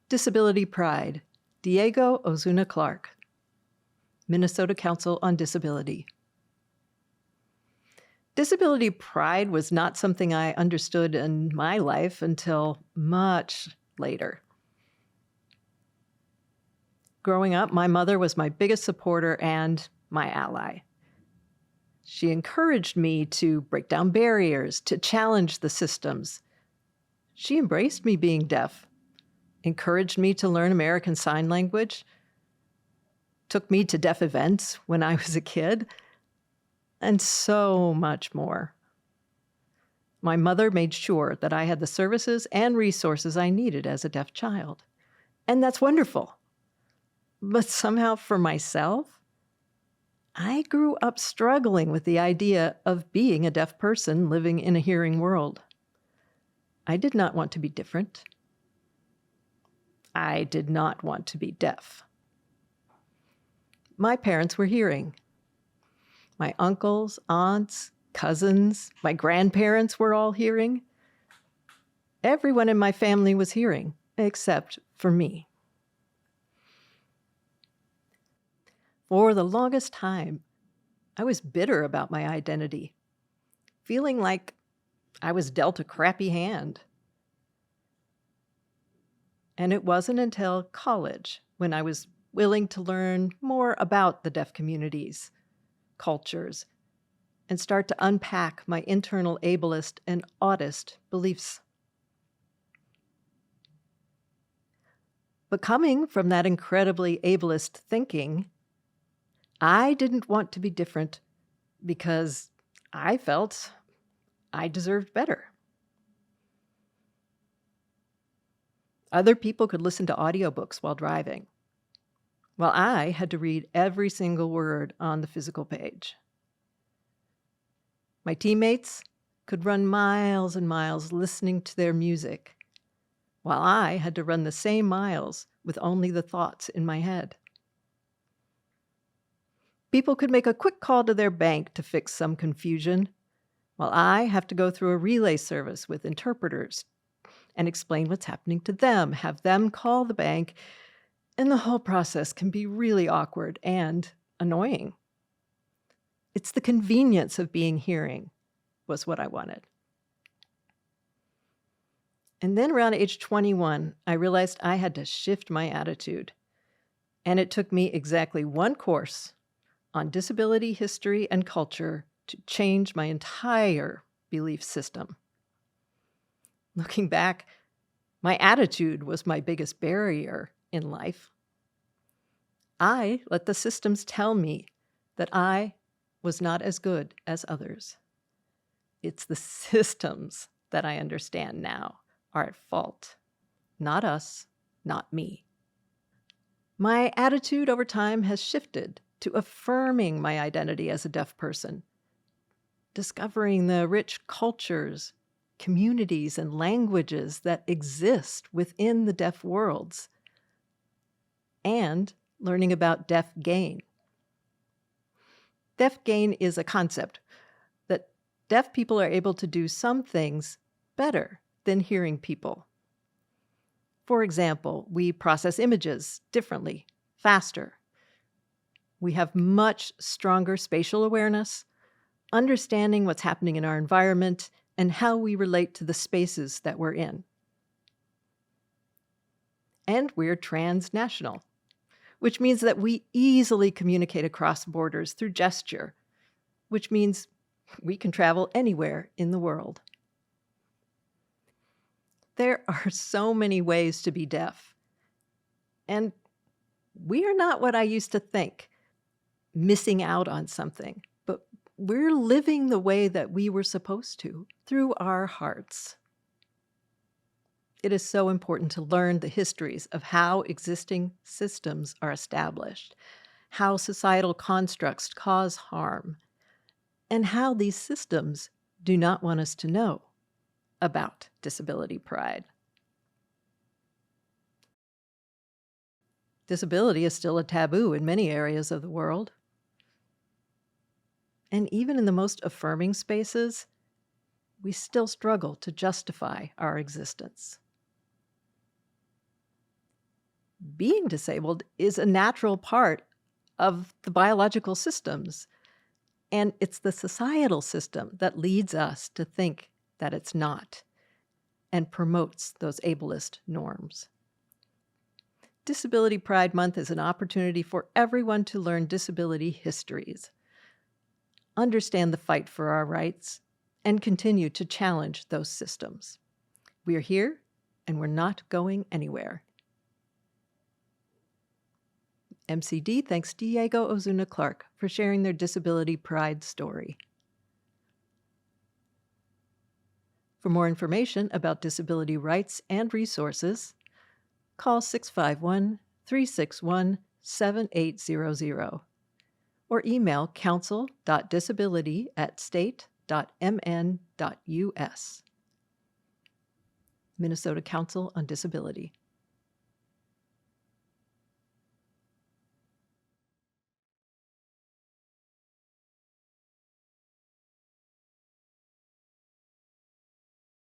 Disability Pride, Diego Ozuna-Clark, Minnesota Council on Disability. Disability pride was not something I understood in my life until much later. Growing up, my mother was my biggest supporter and my ally. She encouraged me to break down barriers, to challenge the systems. She embraced me being deaf, encouraged me to learn American Sign Language, took me to deaf events when I was a kid, and so much more. My mother made sure that I had the services and resources I needed as a deaf child. And that's wonderful. But somehow for myself, I grew up struggling with the idea of being a deaf person living in a hearing world. I did not want to be different. I did not want to be deaf. My parents were hearing. My uncles, aunts, cousins, my grandparents were all hearing. Everyone in my family was hearing, except for me. For the longest time, I was bitter about my identity, feeling like I was dealt a crappy hand. And it wasn't until college when I was willing to learn more about the deaf communities, cultures, and start to unpack my internal ableist and autist beliefs. But coming from that incredibly ableist thinking, I didn't want to be different because I felt I deserved better. Other people could listen to audiobooks while driving, while I had to read every single word on the physical page. My teammates could run miles and miles listening to their music, while I had to run the same miles with only the thoughts in my head. People could make a quick call to their bank to fix some confusion, while I have to go through a relay service with interpreters and explain what's happening to them, have them call the bank, and the whole process can be really awkward and annoying. It's the convenience of being hearing was what I wanted. And then around age 21, I realized I had to shift my attitude. And it took me exactly one course on disability history and culture to change my entire belief system. Looking back, my attitude was my biggest barrier in life. I let the systems tell me that I was not as good as others. It's the systems that I understand now are at fault, not us, not me. My attitude over time has shifted to affirming my identity as a deaf person, discovering the rich cultures, communities, and languages that exist within the deaf worlds, and learning about deaf gain. Deaf gain is a concept that deaf people are able to do some things better than hearing people. For example, we process images differently, faster. We have much stronger spatial awareness, understanding what's happening in our environment and how we relate to the spaces that we're in. And we're transnational, which means that we easily communicate across borders through gesture, which means we can travel anywhere in the world. There are so many ways to be deaf, and we are not what I used to think, missing out on something, but we're living the way that we were supposed to through our hearts. It is so important to learn the histories of how existing systems are established, how societal constructs cause harm, and how these systems do not want us to know about disability pride. Disability is still a taboo in many areas of the world. And even in the most affirming spaces, we still struggle to justify our existence. being disabled is a natural part of the biological systems, and it's the societal system that leads us to think that it's not and promotes those ableist norms. Disability Pride Month is an opportunity for everyone to learn disability histories, understand the fight for our rights, and continue to challenge those systems. We're here, and we're not going anywhere. MCD thanks Diego Ozuna-Clark for sharing their Disability Pride story. For more information about disability rights and resources, call 651-361-7800 or email council.disability@state.mn.us. Minnesota Council on Disability.